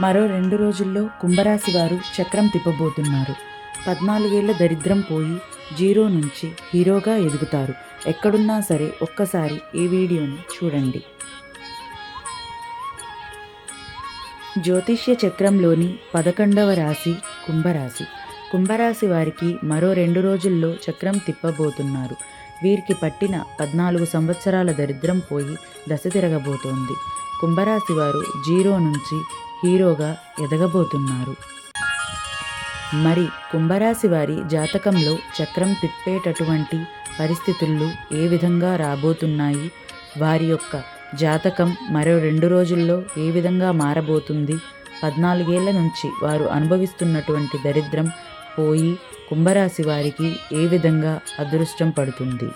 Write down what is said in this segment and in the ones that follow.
మరో 2 రోజుల్లో కుంభరాశి వారు చక్రం తిప్పబోతున్నారు. 14 ఏళ్ల దరిద్రం పోయి జీరో నుంచి హీరోగా ఎదుగుతారు. ఎక్కడున్నా సరే ఒక్కసారి ఈ వీడియోని చూడండి. జ్యోతిష్య చక్రంలోని 11వ రాశి కుంభరాశి. కుంభరాశి వారికి మరో 2 రోజుల్లో చక్రం తిప్పబోతున్నారు. వీరికి పట్టిన 14 సంవత్సరాల దరిద్రం పోయి దశ తిరగబోతోంది. కుంభరాశి వారు జీరో నుంచి హీరోగా ఎదగబోతున్నారు. మరి కుంభరాశి వారి జాతకంలో చక్రం తిప్పేటటువంటి పరిస్థితులు ఏ విధంగా రాబోతున్నాయి, వారి యొక్క జాతకం మరో 2 రోజుల్లో ఏ విధంగా మారబోతుంది, 14 ఏళ్ల నుంచి వారు అనుభవిస్తున్నటువంటి దరిద్రం పోయి కుంభరాశి వారికి ఏ విధంగా అదృష్టం పడుతుంది,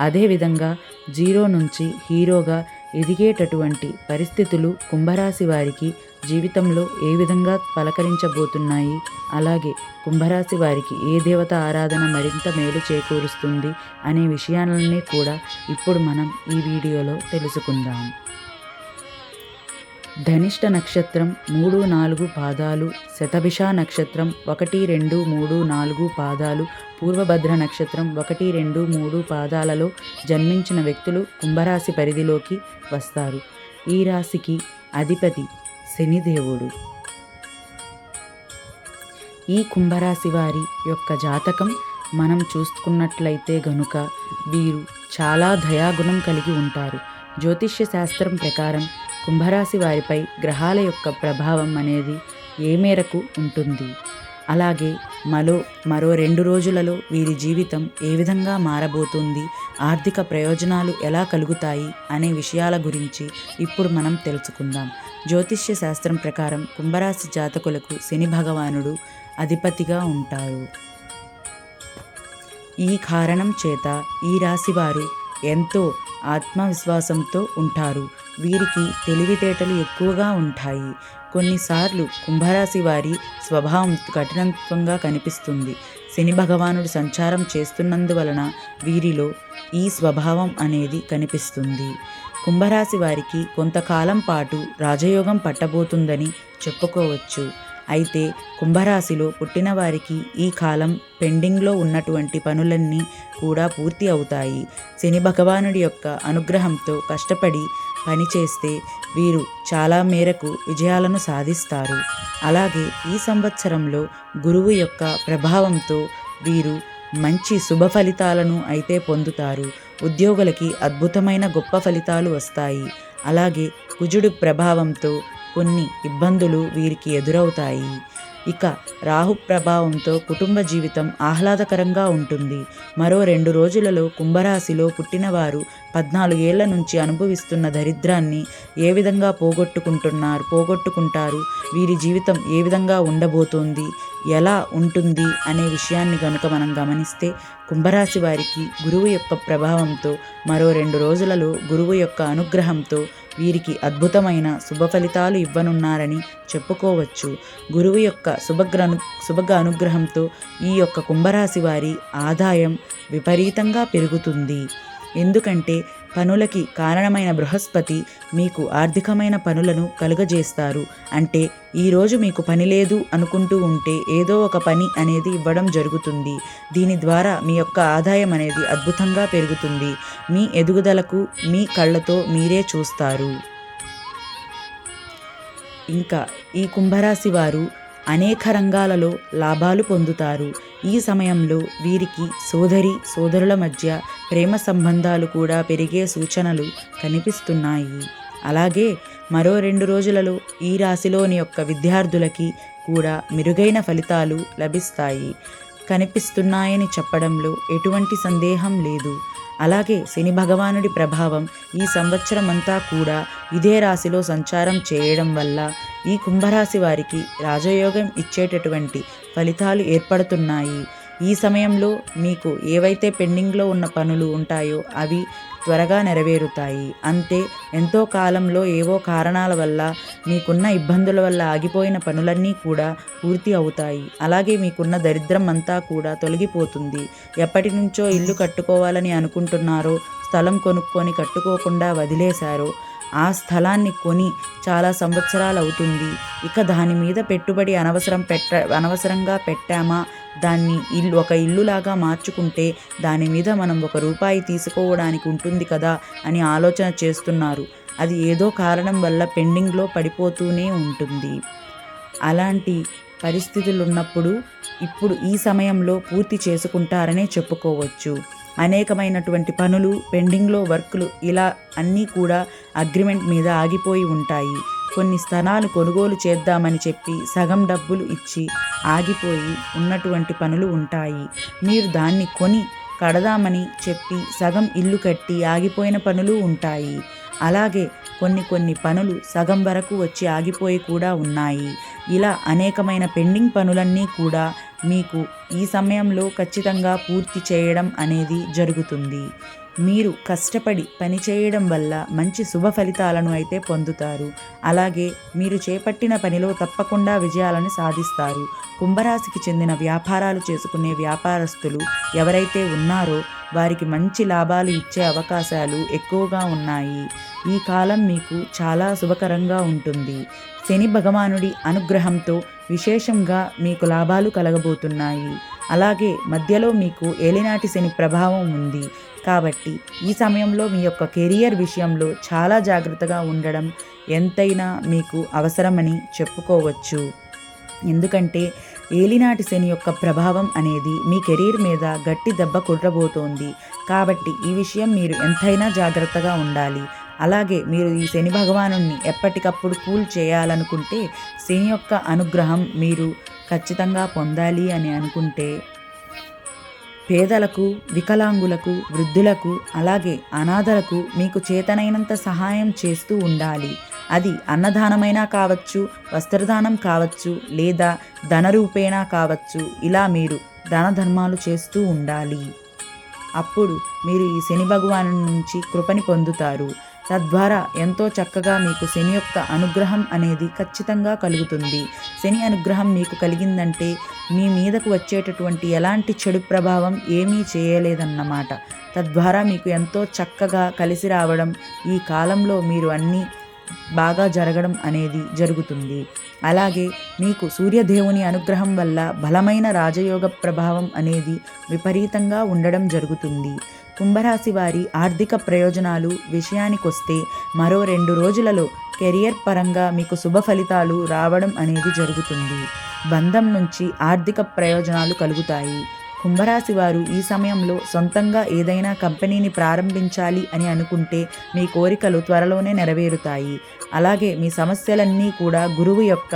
అదేవిధంగా జీరో నుంచి హీరోగా ఎదిగేటటువంటి పరిస్థితులు కుంభరాశి వారికి జీవితంలో ఏ విధంగా పలకరించబోతున్నాయి, అలాగే కుంభరాశి వారికి ఏ దేవత ఆరాధన మరింత మేలు చేకూరుస్తుంది అనే విషయాలన్నీ కూడా ఇప్పుడు మనం ఈ వీడియోలో తెలుసుకుందాం. ధనిష్ట నక్షత్రం 3-4 పాదాలు, శతభిష నక్షత్రం 1, 2, 3, 4 పాదాలు, పూర్వభద్ర నక్షత్రం 1, 2, 3 పాదాలలో జన్మించిన వ్యక్తులు కుంభరాశి పరిధిలోకి వస్తారు. ఈ రాశికి అధిపతి శనిదేవుడు. ఈ కుంభరాశి వారి యొక్క జాతకం మనం చూసుకున్నట్లయితే గనుక వీరు చాలా దయాగుణం కలిగి ఉంటారు. జ్యోతిష్య శాస్త్రం ప్రకారం కుంభరాశి వారిపై గ్రహాల యొక్క ప్రభావం అనేది ఏ మేరకు ఉంటుంది, అలాగే మరో 2 రోజులలో వీరి జీవితం ఏ విధంగా మారబోతుంది, ఆర్థిక ప్రయోజనాలు ఎలా కలుగుతాయి అనే విషయాల గురించి ఇప్పుడు మనం తెలుసుకుందాం. జ్యోతిష్య శాస్త్రం ప్రకారం కుంభరాశి జాతకులకు శని భగవానుడు అధిపతిగా ఉంటారు. ఈ కారణం చేత ఈ రాశి వారు ఎంతో ఆత్మవిశ్వాసంతో ఉంటారు. వీరికి తెలివితేటలు ఎక్కువగా ఉంటాయి. కొన్నిసార్లు కుంభరాశి వారి స్వభావం కఠినత్వంగా కనిపిస్తుంది. శని భగవానుడు సంచారం చేస్తున్నందువలన వీరిలో ఈ స్వభావం అనేది కనిపిస్తుంది. కుంభరాశి వారికి కొంతకాలం పాటు రాజయోగం పట్టబోతుందని చెప్పుకోవచ్చు. అయితే కుంభరాశిలో పుట్టిన వారికి ఈ కాలం పెండింగ్లో ఉన్నటువంటి పనులన్నీ కూడా పూర్తి అవుతాయి. శని భగవానుడి యొక్క అనుగ్రహంతో కష్టపడి పనిచేస్తే వీరు చాలా మేరకు విజయాలను సాధిస్తారు. అలాగే ఈ సంవత్సరంలో గురువు యొక్క ప్రభావంతో వీరు మంచి శుభ ఫలితాలను అయితే పొందుతారు. ఉద్యోగులకి అద్భుతమైన గొప్ప ఫలితాలు వస్తాయి. అలాగే కుజుడు ప్రభావంతో కొన్ని ఇబ్బందులు వీరికి ఎదురవుతాయి. ఇక రాహు ప్రభావంతో కుటుంబ జీవితం ఆహ్లాదకరంగా ఉంటుంది. మరో 2 రోజులలో కుంభరాశిలో పుట్టినవారు 14 ఏళ్ల నుంచి అనుభవిస్తున్న దరిద్రాన్ని ఏ విధంగా పోగొట్టుకుంటారు, వీరి జీవితం ఏ విధంగా ఉండబోతోంది, ఎలా ఉంటుంది అనే విషయాన్ని కనుక మనం గమనిస్తే కుంభరాశి వారికి గురువు యొక్క ప్రభావంతో మరో 2 రోజులలో గురువు యొక్క అనుగ్రహంతో వీరికి అద్భుతమైన శుభ ఫలితాలు ఇవ్వనున్నారని చెప్పుకోవచ్చు. గురువు యొక్క శుభ అనుగ్రహంతో ఈ యొక్క కుంభరాశి వారి ఆదాయం విపరీతంగా పెరుగుతుంది. ఎందుకంటే పనులకి కారణమైన బృహస్పతి మీకు ఆర్థికమైన పనులను కలుగజేస్తారు. అంటే ఈరోజు మీకు పని లేదు అనుకుంటూ ఉంటే ఏదో ఒక పని అనేది ఇవ్వడం జరుగుతుంది. దీని ద్వారా మీ యొక్క ఆదాయం అనేది అద్భుతంగా పెరుగుతుంది. మీ ఎదుగుదలకు మీ కళ్ళతో మీరే చూస్తారు. ఇంకా ఈ కుంభరాశి వారు అనేక రంగాలలో లాభాలు పొందుతారు. ఈ సమయంలో వీరికి సోదరుల మధ్య ప్రేమ సంబంధాలు కూడా పెరిగే సూచనలు కనిపిస్తున్నాయి. అలాగే మరో 2 రోజులలో ఈ రాశిలోని యొక్క విద్యార్థులకి కూడా మెరుగైన ఫలితాలు కనిపిస్తున్నాయని చెప్పడంలో ఎటువంటి సందేహం లేదు. అలాగే శని భగవానుడి ప్రభావం ఈ సంవత్సరం అంతా కూడా ఇదే రాశిలో సంచారం చేయడం వల్ల ఈ కుంభరాశి వారికి రాజయోగం ఇచ్చేటటువంటి ఫలితాలు ఏర్పడుతున్నాయి. ఈ సమయంలో మీకు ఏవైతే పెండింగ్లో ఉన్న పనులు ఉంటాయో అవి త్వరగా నెరవేరుతాయి. అంతే ఎంతో కాలంలో ఏవో కారణాల వల్ల మీకున్న ఇబ్బందుల వల్ల ఆగిపోయిన పనులన్నీ కూడా పూర్తి అవుతాయి. అలాగే మీకున్న దరిద్రం అంతా కూడా తొలగిపోతుంది. ఎప్పటి నుంచో ఇల్లు కట్టుకోవాలని అనుకుంటున్నారో, స్థలం కొనుక్కొని కట్టుకోకుండా వదిలేశారో ఆ స్థలాన్ని కొని చాలా సంవత్సరాలు అవుతుంది. ఇక దాని మీద పెట్టుబడి అనవసరంగా పెట్టామా, దాన్ని ఒక ఇల్లులాగా మార్చుకుంటే దాని మీద మనం రూపాయి తీసుకోవడానికి ఉంటుంది కదా అని ఆలోచన చేస్తున్నారు. అది ఏదో కారణం వల్ల పెండింగ్‌లో పడిపోతూనే ఉంటుంది. అలాంటి పరిస్థితులున్నప్పుడు ఇప్పుడు ఈ సమయంలో పూర్తి చేసుకుంటారనే చెప్పుకోవచ్చు. అనేకమైనటువంటి పనులు, పెండింగ్‌లో వర్కులు ఇలా అన్నీ కూడా అగ్రిమెంట్ మీద ఆగిపోయి ఉంటాయి. కొన్ని స్థలాలు కొనుగోలు చేద్దామని చెప్పి సగం డబ్బులు ఇచ్చి ఆగిపోయి ఉన్నటువంటి పనులు ఉంటాయి. మీరు దాన్ని కొని కడదామని చెప్పి సగం ఇల్లు కట్టి ఆగిపోయిన పనులు ఉంటాయి. అలాగే కొన్ని పనులు సగం వరకు వచ్చి ఆగిపోయి కూడా ఉన్నాయి. ఇలా అనేకమైన పెండింగ్ పనులన్నీ కూడా మీకు ఈ సమయంలో ఖచ్చితంగా పూర్తి చేయడం అనేది జరుగుతుంది. మీరు కష్టపడి పని చేయడం వల్ల మంచి శుభ ఫలితాలను అయితే పొందుతారు. అలాగే మీరు చేపట్టిన పనిలో తప్పకుండా విజయాలను సాధిస్తారు. కుంభరాశికి చెందిన వ్యాపారాలు చేసుకునే వ్యాపారస్తులు ఎవరైతే ఉన్నారో వారికి మంచి లాభాలు ఇచ్చే అవకాశాలు ఎక్కువగా ఉన్నాయి. ఈ కాలం మీకు చాలా శుభకరంగా ఉంటుంది. శని భగవానుడి అనుగ్రహంతో విశేషంగా మీకు లాభాలు కలగబోతున్నాయి. అలాగే మధ్యలో మీకు ఏలినాటి శని ప్రభావం ఉంది. కాబట్టి ఈ సమయంలో మీ యొక్క కెరియర్ విషయంలో చాలా జాగ్రత్తగా ఉండడం ఎంతైనా మీకు అవసరమని చెప్పుకోవచ్చు. ఎందుకంటే ఏలినాటి శని యొక్క ప్రభావం అనేది మీ కెరీర్ మీద గట్టి దెబ్బ కొట్టబోతోంది. కాబట్టి ఈ విషయం మీరు ఎంతైనా జాగ్రత్తగా ఉండాలి. అలాగే మీరు ఈ శని భగవానుణ్ణి ఎప్పటికప్పుడు కూల్ చేయాలనుకుంటే, శని యొక్క అనుగ్రహం మీరు ఖచ్చితంగా పొందాలి అని అనుకుంటే పేదలకు, వికలాంగులకు, వృద్ధులకు, అలాగే అనాథలకు మీకు చేతనైనంత సహాయం చేస్తూ ఉండాలి. అది అన్నదానమైనా కావచ్చు, వస్త్రదానం కావచ్చు, లేదా ధనరూపేణా కావచ్చు. ఇలా మీరు దాన ధర్మాలు చేస్తూ ఉండాలి. అప్పుడు మీరు ఈ శని భగవాను నుంచి కృపని పొందుతారు. తద్వారా ఎంతో చక్కగా మీకు శని యొక్క అనుగ్రహం అనేది ఖచ్చితంగా కలుగుతుంది. శని అనుగ్రహం మీకు కలిగిందంటే మీ మీదకు వచ్చేటటువంటి ఎలాంటి చెడు ప్రభావం ఏమీ చేయలేదన్నమాట. తద్వారా మీకు ఎంతో చక్కగా కలిసి రావడం, ఈ కాలంలో మీరు అన్నీ బాగా జరగడం అనేది జరుగుతుంది. అలాగే మీకు సూర్యదేవుని అనుగ్రహం వల్ల బలమైన రాజయోగ ప్రభావం అనేది విపరీతంగా ఉండడం జరుగుతుంది. కుంభరాశి వారి ఆర్థిక ప్రయోజనాలు విషయానికొస్తే మరో 2 రోజులలో కెరియర్ పరంగా మీకు శుభ ఫలితాలు రావడం అనేది జరుగుతుంది. బంధం నుంచి ఆర్థిక ప్రయోజనాలు కలుగుతాయి. కుంభరాశి వారు ఈ సమయంలో సొంతంగా ఏదైనా కంపెనీని ప్రారంభించాలి అని అనుకుంటే మీ కోరికలు త్వరలోనే నెరవేరుతాయి. అలాగే మీ సమస్యలన్నీ కూడా గురువు యొక్క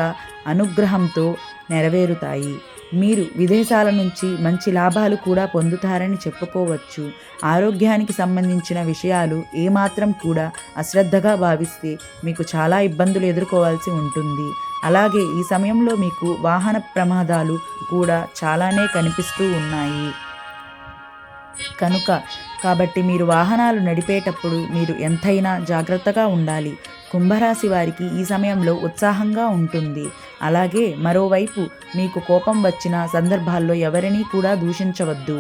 అనుగ్రహంతో నెరవేరుతాయి. మీరు విదేశాల నుంచి మంచి లాభాలు కూడా పొందుతారని చెప్పుకోవచ్చు. ఆరోగ్యానికి సంబంధించిన విషయాలు ఏమాత్రం కూడా అశ్రద్ధగా భావిస్తే మీకు చాలా ఇబ్బందులు ఎదుర్కోవాల్సి ఉంటుంది. అలాగే ఈ సమయంలో మీకు వాహన ప్రమాదాలు కూడా చాలానే కనిపిస్తూ ఉన్నాయి. కాబట్టి మీరు వాహనాలు నడిపేటప్పుడు మీరు ఎంతైనా జాగ్రత్తగా ఉండాలి. కుంభరాశి వారికి ఈ సమయంలో ఉత్సాహంగా ఉంటుంది. అలాగే మరోవైపు మీకు కోపం వచ్చిన సందర్భాల్లో ఎవరినీ కూడా దూషించవద్దు.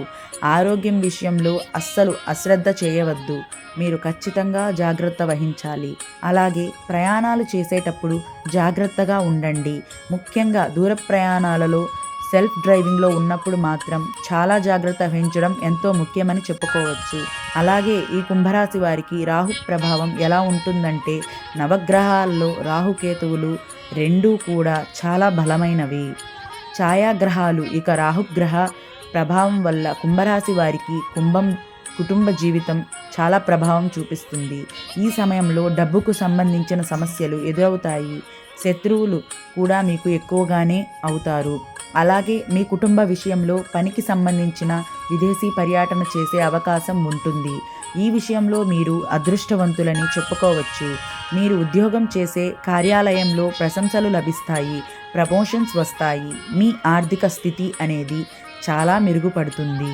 ఆరోగ్యం విషయంలో అస్సలు అశ్రద్ధ చేయవద్దు. మీరు ఖచ్చితంగా జాగ్రత్త వహించాలి. అలాగే ప్రయాణాలు చేసేటప్పుడు జాగ్రత్తగా ఉండండి. ముఖ్యంగా దూర ప్రయాణాలలో సెల్ఫ్ డ్రైవింగ్లో ఉన్నప్పుడు మాత్రం చాలా జాగ్రత్త వహించడం ఎంతో ముఖ్యమని చెప్పుకోవచ్చు. అలాగే ఈ కుంభరాశి వారికి రాహు ప్రభావం ఎలా ఉంటుందంటే, నవగ్రహాల్లో రాహుకేతువులు రెండూ కూడా చాలా బలమైనవి. ఛాయాగ్రహాలు ఇక రాహుగ్రహ ప్రభావం వల్ల కుంభరాశి వారికి కుటుంబ జీవితం చాలా ప్రభావం చూపిస్తుంది. ఈ సమయంలో డబ్బుకు సంబంధించిన సమస్యలు ఎదురవుతాయి. శత్రువులు కూడా మీకు ఎక్కువగానే అవుతారు. అలాగే మీ కుటుంబ విషయంలో పనికి సంబంధించిన విదేశీ పర్యటన చేసే అవకాశం ఉంటుంది. ఈ విషయంలో మీరు అదృష్టవంతులని చెప్పుకోవచ్చు. మీరు ఉద్యోగం చేసే కార్యాలయంలో ప్రశంసలు లభిస్తాయి, ప్రమోషన్స్ వస్తాయి. మీ ఆర్థిక స్థితి అనేది చాలా మెరుగుపడుతుంది.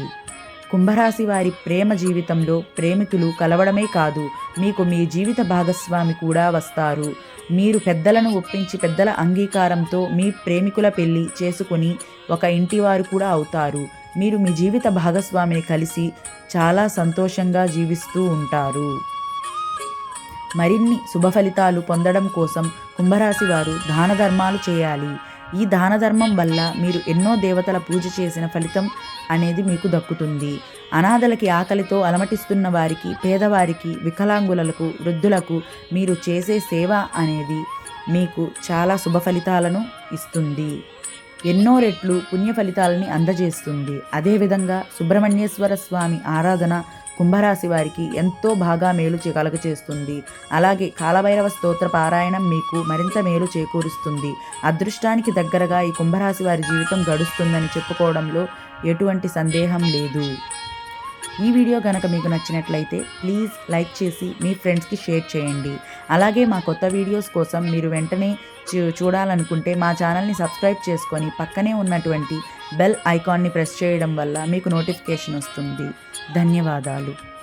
కుంభరాశి వారి ప్రేమ జీవితంలో ప్రేమికులు కలవడమే కాదు, మీకు మీ జీవిత భాగస్వామి కూడా వస్తారు. మీరు పెద్దలను ఒప్పించి పెద్దల అంగీకారంతో మీ ప్రేమికుల పెళ్లి చేసుకుని ఒక ఇంటివారు కూడా అవుతారు. మీరు మీ జీవిత భాగస్వామిని కలిసి చాలా సంతోషంగా జీవిస్తూ ఉంటారు. మరిన్ని శుభ ఫలితాలు పొందడం కోసం కుంభరాశి వారు దాన ధర్మాలు చేయాలి. ఈ దాన ధర్మం వల్ల మీరు ఎన్నో దేవతల పూజ చేసిన ఫలితం అనేది మీకు దక్కుతుంది. అనాథలకి, ఆకలితో అలమటిస్తున్న వారికి, పేదవారికి, వికలాంగులకు, వృద్ధులకు మీరు చేసే సేవ అనేది మీకు చాలా శుభ ఫలితాలను ఇస్తుంది. ఎన్నో రెట్లు పుణ్య ఫలితాలని అందజేస్తుంది. అదేవిధంగా సుబ్రహ్మణ్యేశ్వర స్వామి ఆరాధన కుంభరాశి వారికి ఎంతో బాగా మేలు కలుగచేస్తుంది. అలాగే కాలభైరవ స్తోత్ర పారాయణం మీకు మరింత మేలు చేకూరుస్తుంది. అదృష్టానికి దగ్గరగా ఈ కుంభరాశి వారి జీవితం గడుస్తుందని చెప్పుకోవడంలో ఎటువంటి సందేహం లేదు. ఈ వీడియో కనుక మీకు నచ్చినట్లయితే ప్లీజ్ లైక్ చేసి మీ ఫ్రెండ్స్కి షేర్ చేయండి. అలాగే మా కొత్త వీడియోస్ కోసం మీరు వెంటనే చూడాలనుకుంటే మా ఛానల్ని సబ్స్క్రైబ్ చేసుకొని పక్కనే ఉన్నటువంటి బెల్ ఐకాన్ని ప్రెస్ చేయడం వల్ల మీకు నోటిఫికేషన్ వస్తుంది. ధన్యవాదాలు.